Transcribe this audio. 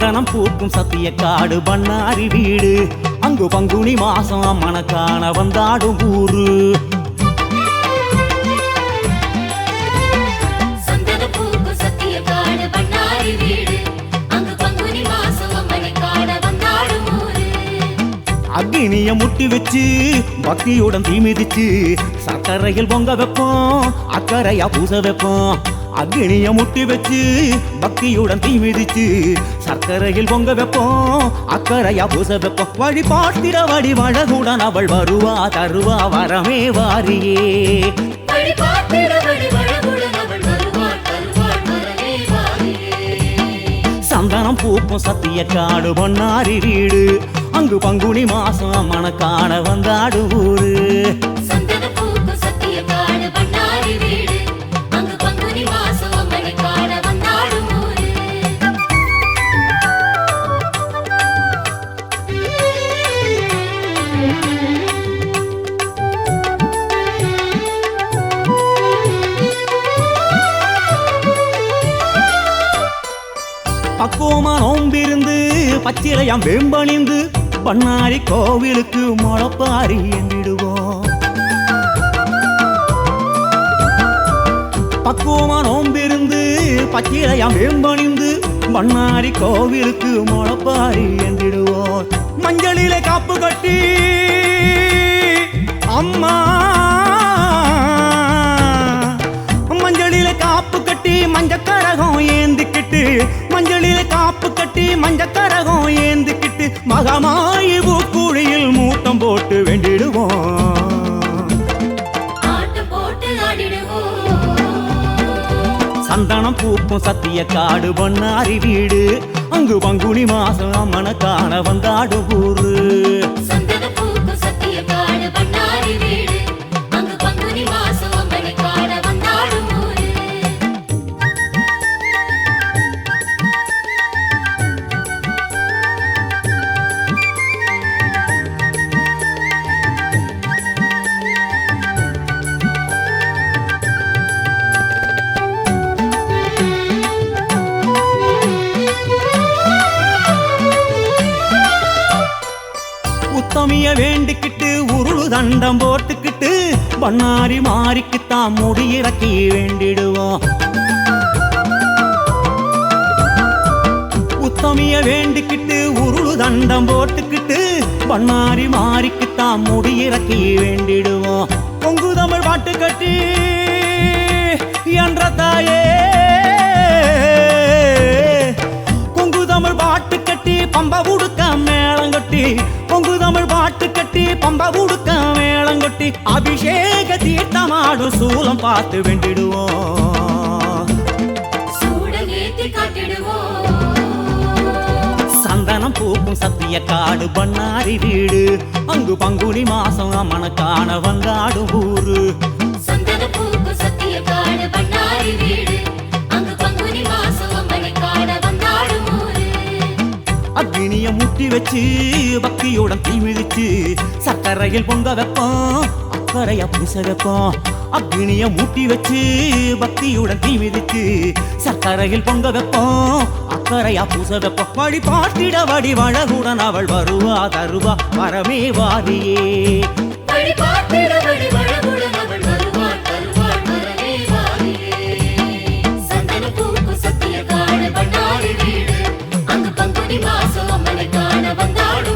சந்தனம் பூக்கும் சத்திய காடு பண்ணாரி வீடு அங்கு பங்குனி மாசம் அம்மனை காண வந்தாடும் ஊரு. அக்னிய முட்டி வச்சு பக்தியுடன் தீ மிதிச்சு சக்கரையில் பொங்க வைப்போம் அக்கறையா பூச வைப்போம். அக்னிய முட்டி வச்சு பக்தியுடன் தீ மிதிச்சு சக்கரையில் பொங்க வைப்போம் அக்கறையா பூச வைப்போம். வழிபாட்டிட வடிவழகுடன் அவள் வருவா தருவா வரமே வாரியே. சந்தனம் பூக்கும் சத்திய காடு பண்ணாரி வீடு அங்கு பங்குனி மாசம் அம்மனை காண வந்தாடு ஊரு. பக்குவமா நோம்பிருந்து பச்சிலையாம் வேம்பணிந்து பண்ணாரி கோவிலுக்கு முளப்பாரி என்றிடுவோம். பக்குவமா நோம்பிருந்து பச்சிலையாம் வேம்பணிந்து பண்ணாரி கோவிலுக்கு முளப்பாரி என்றிடுவோம். மஞ்சளிலே காப்பு கட்டி அம்மா மஞ்சளிலே காப்பு கட்டி மஞ்சக்கரகம் ஏந்திக்கிட்டு மஞ்சளிலே காப்பு கட்டி மஞ்சக்கரகம் ஏந்திக்கிட்டு மகமாயி பூக்குழியில் மூட்டம் போட்டு வேண்டிடுவோம். சந்தனம் பூக்கும் சத்திய காடு பண்ணாரி வீடு அங்கு பங்குனி மாசம் அம்மனை காண வந்தாடு ஊரு. உத்தமிய வேண்டிக்கிட்டு உருளு தண்டம் போட்டுக்கிட்டு பண்ணாரி மாறிக்குத்தான் முடியிறக்கி வேண்டிடுவோம். உத்தமிய வேண்டிக்கிட்டு உருளு தண்டம் போட்டுக்கிட்டு பண்ணாரி மாறிக்குத்தான் முடியிறக்கி வேண்டிடுவோம். பொங்கு தமிழ் பாட்டு கட்டி என்ற தாயே பொங்கு தமிழ் பாட்டு கட்டி பம்ப உடுக்க மேளங்கட்டி பொங்கு தமிழ் பாட்டு கட்டி பம்ப உடுக்க மேளங்கொட்டி அபிஷேக தீர்த்தமாடும் சூலம் பார்த்து வேண்டிடுவோம். சந்தனம் பூக்கும் சத்திய காடு பண்ணாரி வீடு அங்கு பங்குனி மாசம் அம்மனை காண வந்தாடும் ஊரு. அக்னிய முட்டி வச்சு பக்தியுடன் தீ மிதிச்சு சக்கரையில் பொங்க வைப்போம் அக்கறையா பூச வைப்போம். அக்னிய முட்டி வச்சு பக்தியுடன் தீ மிதிச்சு சக்கரையில் பொங்க வைப்போம் அக்கறையா பூச வைப்போம். வழிபாட்டிட வடிவழகுடன் அவள் வருவா தருவா வரமே வாரியே. மாசம் அம்மனை காண வந்தாடு